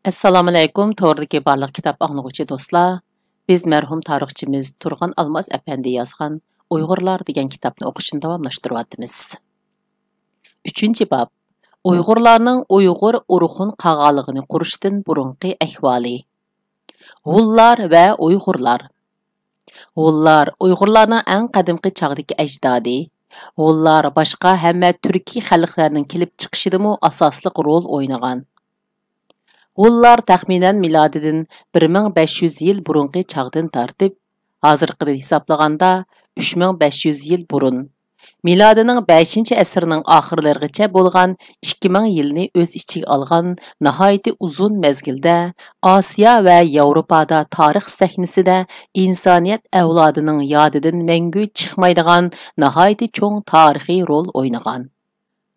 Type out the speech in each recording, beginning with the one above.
Assalomu alaykum, to'g'ridagi barliq kitob anglag'uvchi do'stlar. Biz mərhum tarixçimiz Turg'un Almaz әпәнди yazgan Uyg'urlar degan kitobni o'qishni davomlashtiryapmiz. 3-bob. Uyg'urlarning Uyg'ur urug'un qag'aligini qurishdan burunqi ahvoli. Hullar va Uyg'urlar. Hullar Uyg'urlarning eng qadimgi chog'dagi ajdodi. Hullar boshqa hamma turkiy xalqlarning kelib chiqishidimi asosliq rol o'ynagan. Hullar taxminan milodidan 1500 yil burunqi chog'dan tortib, hozirgidan hisoblaganda 3500 yil burun, milodining 5-asrning oxirlarigacha bo'lgan 2000 yilni o'z ichiga olgan nihoyatda uzun mezgilda Osiyo va Yevropada tarix sahnasida insoniyat avlodining yodidan mangu chiqmaydigan nihoyatda cho'ng tarixiy rol o'ynagan.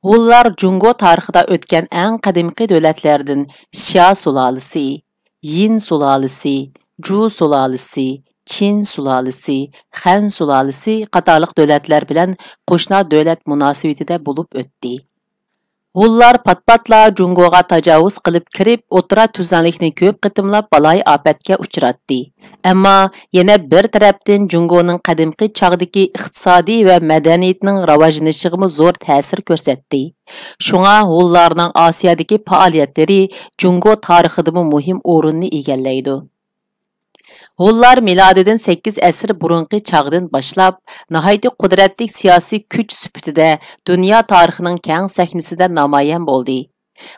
Hullar Jungo tarixida o'tgan eng qadimgi davlatlardan Xia sulolasi, Yin sulolasi, Ju sulolasi, Qin sulolasi, Han sulolasi qatorliq davlatlar bilan qo'shni davlat munosabatida bo'lib o'tdi. Hullar patpatla Jungoga tajovuz qilib kirib, o'tira tuzanlikni ko'p qitimlab balay ofatga uchratdi. Ammo yana bir tarafdan Jungoning qadimgi chog'dagi iqtisodiy va madaniyatning rivojlanishiga zo'r ta'sir ko'rsatdi. Shunga Hullarning Osiyodagi faoliyatlari Jungo tarixida muhim o'rinni egallaydi. Hullar milodidan 8 asr burunqi chog'dan boshlab nihoyatda qudratli siyosiy kuch sifatida dunyo tarixining keng sahnasida namoyon bo'ldi.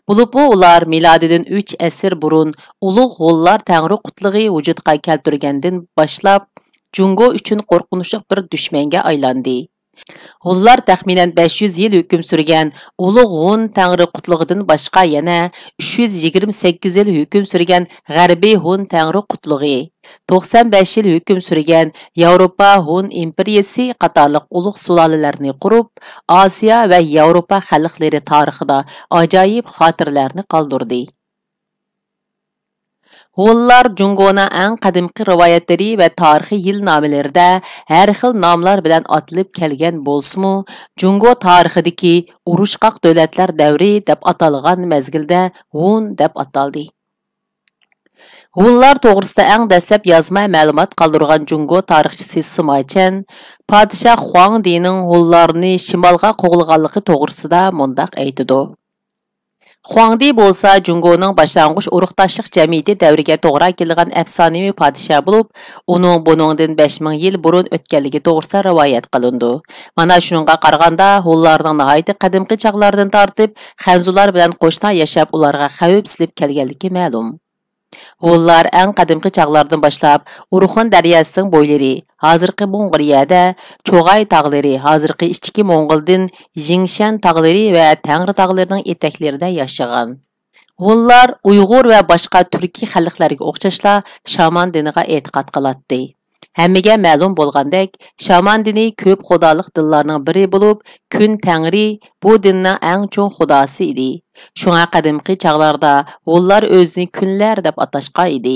Bulubbu ular milodidan 3 asr burun ulug' Hullar tangri qutlug'i vujudga keltirgandan boshlab Jungo uchun qo'rqinchli bir dushmanga aylandi. Hullar taxminan 500 yil hukm surgan ulug' Hun tangri qutlug'idan boshqa yana 328 yil hukm surgan G'arbiy Hun tangri qutlug'i, 95 yil hukm surgan Yevropa Hun imperiyasi qatorliq ulug' sulolalarni qurib, Osiyo va Yevropa xalqlari tarixida ajoyib xotirlarni qoldirdi. Hullar Jungoning eng qadimgi rivoyatlari va tarixiy yilnomalarida har xil nomlar bilan atilib kelgan bo'lsa-mu, Jungo tarixidagi urushqoq davlatlar davri deb atalgan mezgilda Hun deb ataldi. Hullar to'g'risida eng dastlab yozma ma'lumot qoldirgan Jungo tarixchisi Simaychen, podshoh Huang Dining Hullarni shimolga qo'g'ilganligi to'g'risida mundaq aytadi. Huangdi bo'lsa Jungoning boshlang'ich urug'doshlik jamiyati davriga to'g'ri kelgan afsonaviy podshoh bo'lib, uning buningdan 5000 yil burun o'tganligi to'g'risida rivoyat qilindi. Mana shuningga qaraganda Hullarning nihoyatda qadimgi chog'lardan tortib, Xanzular bilan qo'shna yashab, ularga xavf silib kelganligi ma'lum. Hullar eng qadimgi chog'lardan boshlab Urxun daryosining bo'ylari, hozirgi Mong'oliyada Cho'g'ay tog'lari, hozirgi ichki Mong'oldan Yingshan tog'lari va Tangri tog'larining etaklarida yashagan. Hullar Uyg'ur va boshqa turkiy xalqlarga o'xshashla shaman diniga e'tiqod qiladi. Hammaga ma'lum bo'lgandek, shaman dini ko'p xudolik dinlarning biri bo'lib, kun tangri bu dinning eng cho'ng xudosi edi. Shunga qadimgi chog'larda Hullar o'zini kunlar deb atashgan edi.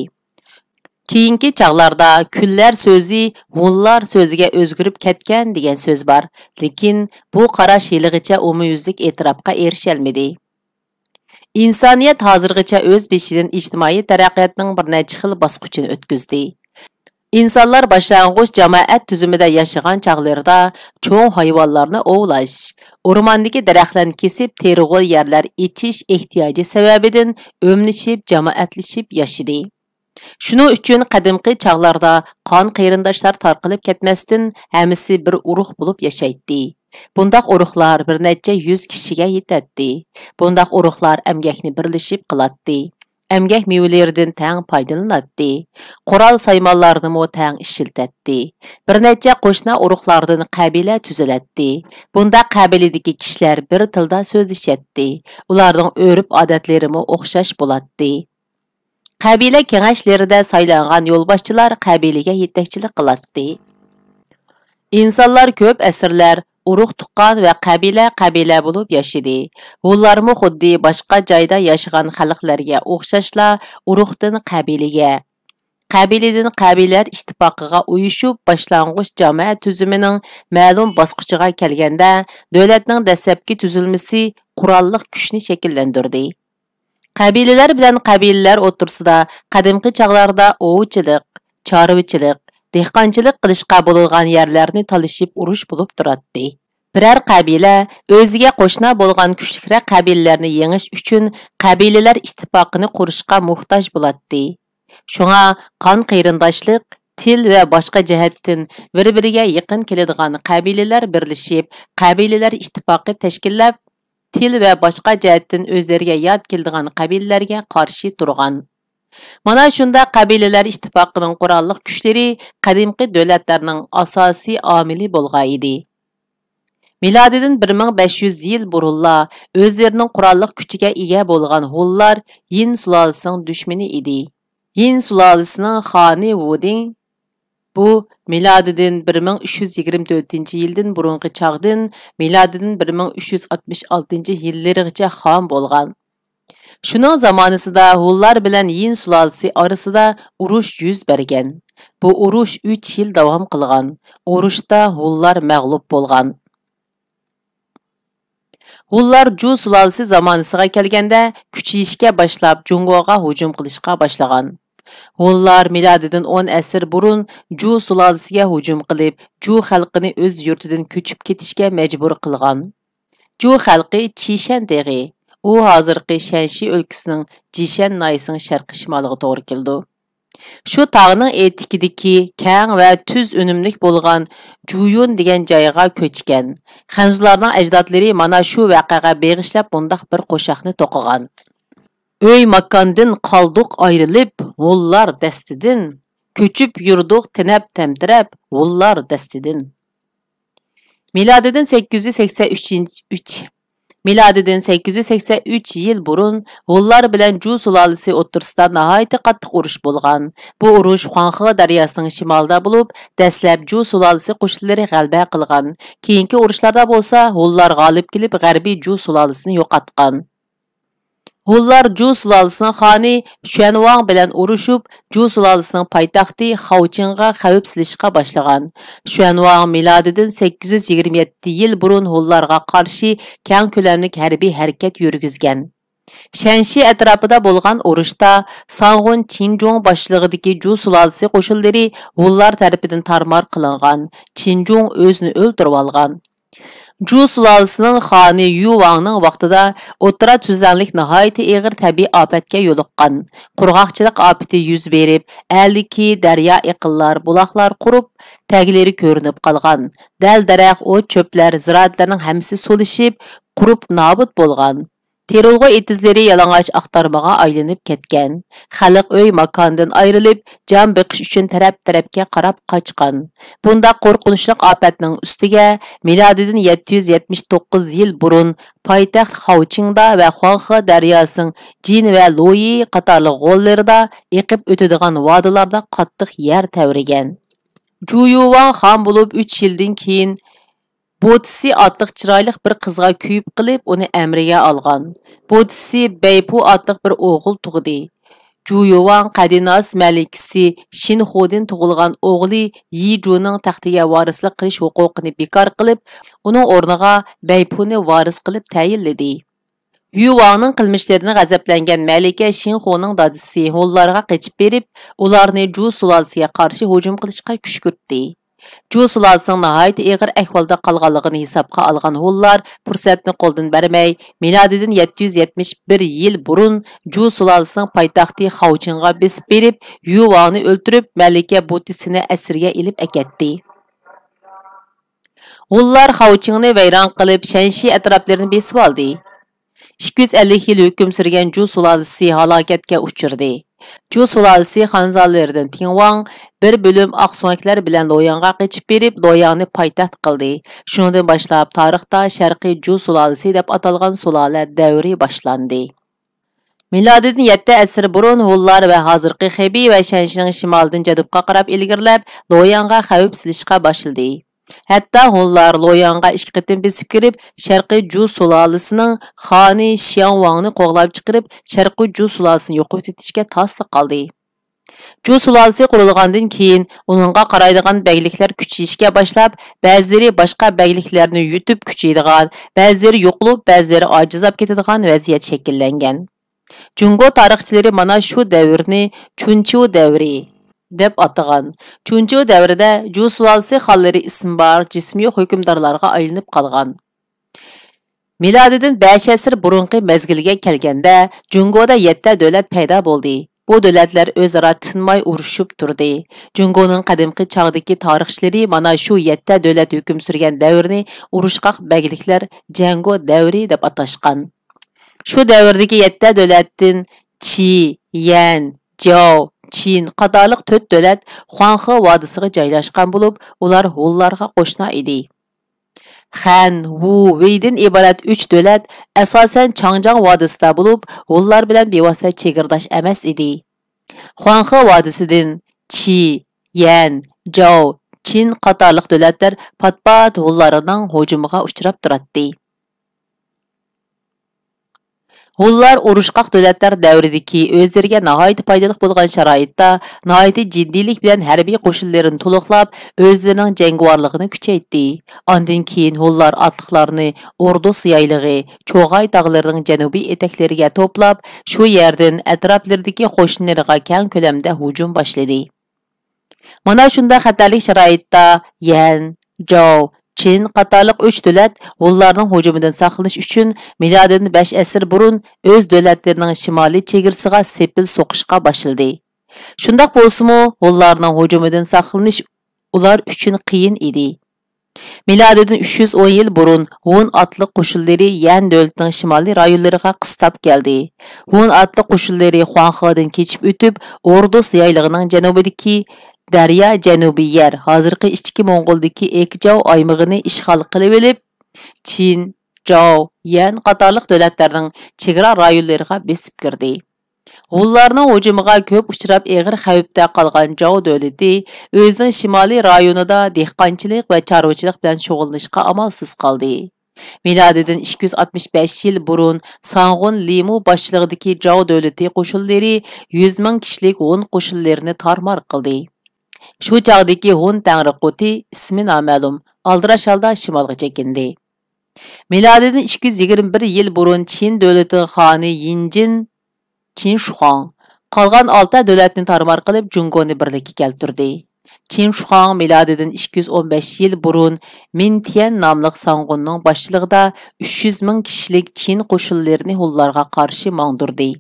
Keyingi chog'larda kunlar so'zi Hullar so'ziga o'zgarib ketgan degan so'z bor, lekin bu qarash yiligacha umumyuzlik e'tirofga erisholmadi. Insoniyat hozirgacha o'z beshidan ijtimoiy taraqqiyotning bir necha xil bosqichini o'tkazdi. İnsanlar başlang'ich jamoat tuzumida yashagan chog'larda cho'ng hayvonlarni ovlash, o'rmondagi daraxtlarni kesib, terg'ol yerlar echish ehtiyoji sababidan o'mlashib, jamoatlashib yashadi. Shuning uchun qadimgi chog'larda qon qarindoshlar tarqalib ketmasdan hammasi bir urug' bo'lib yashaydi. Bundaq urug'lar bir necha 100 kishiga yetadi. Bundaq urug'lar emgakni birlashib qiladi. Emgak mevalaridan tang foydalanadi. Qoral saymonlarni mo tang ishiltadi. Bir necha qo'shna urug'lardan qabila tuziladi. Bunda qabiladagi kishilar bir tilda so'zlashadi. Ularning o'rib-odatlari mo o'xshash bo'ladi. Qabila kengashlarida saylangan yo'lboshchilar qabilaga yetakchilik qiladi. İnsanlar ko'p asrlar urug' tuqqan va qabila bo'lib yashadi. Hullarmi xuddi boshqa joyda yashagan xalqlarga o'xshashla urug'dan qabilaga, qabiladan qabilalar ittifoqiga uyushib, boshlang'ich jamoat tuzumining ma'lum bosqichiga kelganda, davlatning dastlabki tuzilmasi qurolliq kuchni shakllantirdi. Qabileler bilan qabileler o'rtasida qadimgi chaqlarda ovchilik, chorvachilik, dehqonchilik qilishga bo'lgan yerlarni talishib urush bo'lib turadi. Birər qabila o'ziga qo'shna bo'lgan kuchliroq qabilalarni yengish uchun qabilalar ittifoqini qurishga muhtoj bo'ladi. Shunga qon qarindoshlik, til va boshqa jihatdan bir-biriga yaqin keladigan qabilalar birlashib, qabilalar ittifoqi tashkillab, til va boshqa jihatdan o'zlariga yod keladigan qabilalarga qarshi turgan. Mana shunda qabilalar ittifoqining qurolli kuchlari qadimgi davlatlarning asosiy omili bo'lgan edi. Miladidan 1500 yil burunla o'zlarining qurolli kuchiga ega bo'lgan Hunlar Yin sulolasining dushmani edi. Yin sulolasining xoni Wuding bu miladidan 1324-yildan burungi chaqdan miladidan 1366-yillargacha xon bo'lgan. Shuning zamonasida Hunlar bilan Yin sulolasi orasida urush yuz bergan. Bu urush 3 yil davom qilgan. Urushda Hunlar mag'lub bo'lgan. Hunlar Ju sulolasi zamonasiga kelganda kuchayishga boshlab Jungoga hujum qilishga boshlagan. Hunlar miladidan 10 asr burun Ju sulolasiga hujum qilib, Ju xalqini o'z yurtidan ko'chib ketishga majbur qilgan. Ju xalqi Chishan deg'i, u hozirgi Shanxi o'lkasining Jishan noyisining sharqiy shimoliga to'g'ri keldi. Shu tog'ning etikidagi keng va tuz unumlik bo'lgan Juyun degan joyga ko'chgan. Xanzlarning ajdodlari mana shu voqeaga beg'ishlab bundaq bir qo'shoqni to'qigan. Öy makondan qoldiq ayrilib, Hunlar dastidan, ko'chib yurdiq tinab tamtirab, Hunlar dastidan. Miladidan 883 yil burun Hunlar bilan Ju sulolasi o'rtasida nihoyat qattiq urush bo'lgan. Bu urush Huanghe daryosining shimolida bo'lib, dastlab Ju sulolasi qo'shinlari g'alaba qilgan. Keyingi urushlarda bo'lsa, Hunlar g'olib kelib, g'arbiy Ju sulolasini yo'qotgan. Hunlar Ju sulolasining xoni Xuanwang bilan urushib, Ju sulolasining poytaxti Xaoqingga xavf silishga boshlagan. Xuanwang miladidan 827 yil burun Hunlarga qarshi keng ko'lamli harbiy harakat yurgizgan. Shanxi atrofida bo'lgan urushda Sangun Qinjong boshlig'idagi Ju sulolasi qo'shinlari Hunlar tarafidan tarmar qilingan. Qinjong o'zini o'ldirib olgan. Ju sulolasining xoni Yu Wangning vaqtida o'tira tuzlanlik nihoyat og'ir tabiiy ofatga yo'liqqan. Qurg'oqchilik ofati yuz berib, aldiki daryo iqinlar, buloqlar qurib, taglari ko'rinib qolgan. Dal-daraxt, o't, cho'plar, ziroatlarning hammasi so'lishib, qurib nobud bo'lgan. Terilg'u etizlari yalang'och aqtarmaga aylanib ketgan. Xalq uy makondan ayrilib, jon beqish uchun taraf-tarafga qarab qochgan. Bunda qo'rqinchli ofatning ustiga milodidan 779 yil burun poytaxt Xaoqingda va Huanghe daryosining Jin va Luyi qatorli g'ollarida eqib o'tadigan vodilarda qattiq yer tavrigan. Ju Yuwang xon bo'lib 3 yildan keyin Bodisi otliq chiroyli bir qizga kuyib qilib, uni amriga olgan. Bodisi Beipu otliq bir o'g'il tug'di. Ju Yuwang Qadinas malikasi Shinxo'dan tug'ilgan o'g'li Yijuning taxtiga varislik qilish huquqini bekor qilib, uning o'rniga Beipuni varis qilib tayinladi. Yuwangning qilmishlarini g'azablangan malika Shinxo'ning dadisi Hunlarga qochib berib, ularni Ju sulolasiga qarshi hujum qilishga kuch kiritdi. Ju sulolasining nihoyat og'ir ahvolda qolganligini hisobga olgan Hunlar fursatni qo'ldan bermay, milodidan 771 yil burun Ju sulolasining poytaxti Xaoqingga besib berib, Yuwangni o'ldirib, malika Bodisini asirga ilib aketdi. Hunlar Xaoqingni vayron qilib, Shanxi atroflarini besib oldi. 250 yil hukm surgan Ju sulolasi halokatga uchirdi. Ju sulolasi xonzonlaridan Pingwang bir bo'lim oqsumaklar bilan Loyangga qochib berib, Loyangni poytaxt qildi. Shundan boshlab tarixda Sharqiy Ju sulolasi deb atalgan sulola davri boshlandi. Milodidan 7 asr burun Hunlar va hozirgi Xebi va Shanxining shimolidan janubga qarab ilgirlab, Loyangga xavf silishga boshladi. Hatta Hunlar Loyangga 2 qitim besib kirib, Sharqiy Ju sulolasining xoni Xianwangni qo'g'lab chiqarib, Sharqiy Ju sulolasini yo'qotib etishga tasliq qildi. Ju sulolasi qurilgandan keyin uningga qaraydigan beyliklar kuchayishga boshlab, ba'zilari boshqa beyliklarni yutib kuchaydigan, ba'zilari yo'qolib, ba'zilari ojizlab ketadigan vaziyat shakllangan. Jungo tarixchilari mana shu davrni Chunchu davri deb atagan. Chunchu davrida Ju sulolasi xonlari ismi bor jismiy hukmdorlarga aylanib qolgan. Milodidan 5 asr burunqi mezgilga kelganda Jungoda 7 davlat paydo bo'ldi. Bu davlatlar o'zaro tinmay urushib turdi. Jungoning qadimgi chog'dagi tarixchilari mana shu 7 davlat hukm surgan davrni urushqoq bagliklar Jango davri deb atashgan. Shu davrdagi 7 davlatdan Qi, Yan, Zhou, Qin qatorliq 4 davlat Huanghe vodisiga joylashgan bo'lib, ular Hunlarga qo'shna edi. Han, Wu, Weidan iborat 3 davlat asosan Changjiang vodisida bo'lib, Hunlar bilan bevosita chegirdosh emas edi. Huanghe vodisidan Qi, Yan, Zhou, Qin qatorliq davlatlar pat-pat Hunlarning hujumiga uchrab turadi. Hunlar urushqoq davlatlar davridagi o'zlariga nihoyat foydali bo'lgan sharoitda nihoyat jiddiylik bilan harbiy qo'shinlarini to'liqlab, o'zlarining jangovarligini kuchaytirdi. Ondan keyin Hunlar otliqlarni Ordus yaylig'i, Cho'g'ay tog'larining janubiy etaklariga to'plab, shu yerdan atroflardagi qo'shinlarga keng ko'lamda hujum boshladi. Mana shunda xatarlik sharoitda Yan, Zhou, Qin qatorliq 3 davlat Hunlarning hujumidan saqlanish uchun milodidan 5 asr burun o'z davlatlarining shimoliy chegarasiga sepil so'qishga boshladi. Shundaq bo'lsa-mu, Hunlarning hujumidan saqlanish ular uchun qiyin edi. Milodidan 310 yil burun Hun otliq qo'shinlari Yan davlatining shimoliy rayonlariga qistab keldi. Hun otliq qo'shinlari Huanghedan kechib o'tib, Ordus yaylig'ining janubidagi Daryo janubiy yer, hozirgi ichki Mongoldagi Ekjao aymog'ini ishg'ol qilib olib, Qin, Zhou, Yan qatorliq davlatlarning chegara rayonlariga besib kirdi. Hunlarning hujumiga ko'p uchrab og'ir xavfda qolgan Zhou davlati o'zining shimoliy rayonida dehqonchilik va chorvachilik bilan shug'ullanishga amalsiz qoldi. Milodidan 265 yil burun Sangun Limu boshchiligidagi Zhou davlati qo'shinlari 100 ming kishilik Hun qo'shinlarini tarmar qildi. Shu chog'dagi Hun Tangriquti ismi noma'lum aldirash holda shimolga chekindi. Milodidan 221 yil burun Qin davlatining xoni Yinjin Qin Shuang qolgan 6 davlatni tarmar qilib Jungoni birlikka keltirdi. Qin Shuang milodidan 215 yil burun Mintian nomli Sangunning boshchiligida 300 ming kishilik Qin qo'shinlarini Hunlarga qarshi mangdirdi.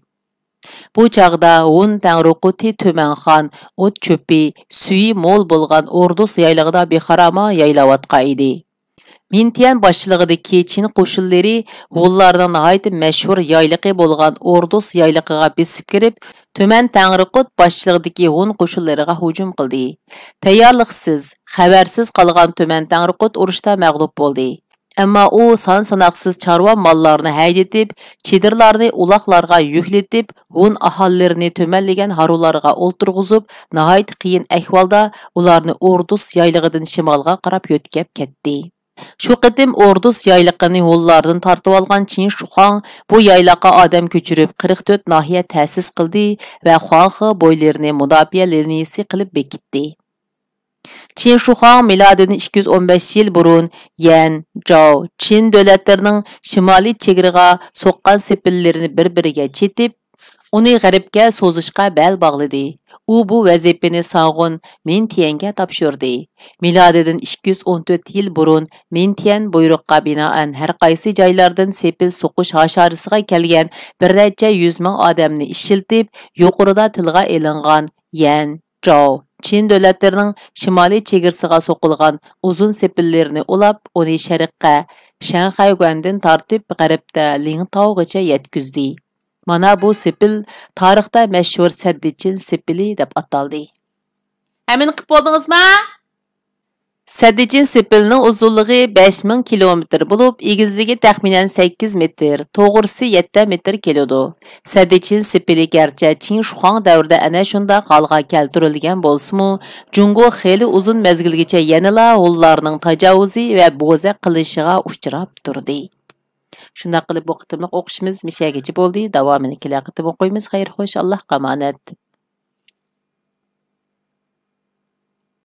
Bu chaqda Hun Tangriquti Tömenxon o't cho'pi, suyi mo'l bo'lgan Ordus yaylig'ida bexarama yaylayotgan edi. Mintian boshchiligidagi Qin qo'shinlari Hunlarning nihoyat mashhur yayliqi bo'lgan Ordus yaylig'iga besib kirib, Tömen Tangriqut boshchiligidagi Hun qo'shinlariga hujum qildi. Tayyorliqsiz, xabarsiz qolgan Tömen Tangriqut urushda mag'lub bo'ldi. Ammo u son-sanoqsiz chorva mollarni hayditib, chedirlarni uloqlarga yukletib, Hun aholilarini to'manlagan harularga o'ltirg'izib, nihoyat qiyin ahvolda ularni Ordus yaylig'idan shimolga qarab yo'tkab ketdi. Shu qitim Ordus yayliqini Hunlardan tortib olgan Qin Shuang bu yayliqqa odam ko'chirib 44 nahiya ta'sis qildi va Huanghe bo'ylarini mudofaa liniyasi qilib bekitdi. Qin Shuang milodidan 215 yil burun Yan, Zhou, Qin davlatlarining shimoliy chegaraga so'qqan sepillarini bir-biriga chetib, uni g'arbga so'zishga bel bog'ladi. U bu vazifani Sangun Mintianga topshirdi. Milodidan 214 yil burun Mintian buyruqqa binoan har qaysi joylardan sepil so'qish hasharasiga kelgan bir necha 100 ming odamni ishiltib, yuqorida tilga elingan Yan, Zhou, Qin davlatlarining shimoliy chegarasiga so'qilgan uzun sepillarini ulab, uni sharqqa Shanxayguandan tortib g'arbda Lingtaogacha yetkizdi. Mana bu sepil tarixda mashhur Saddichin sepili deb ataldi. Amin qilib bo'ldingizmi? Saddichin sepilining uzunligi 5000 kilometr bo'lib, egizligi taxminan 8 metr, to'g'risi 7 metr keladi. Saddichin sepili garchi Qin Shuang davrida ana shunda qalga keltirilgan bo'lsa-mu, Jungo xeyli uzun mezgilgacha yanala Hunlarning tajovuzi va bo'za qilishiga uchrab turdi. Shunda qilib bu qitimliq o'qishimiz mishagichi bo'ldi. Davomini kelgan qitim o'qiymiz. Xayr xo'sh, Allohga omonat.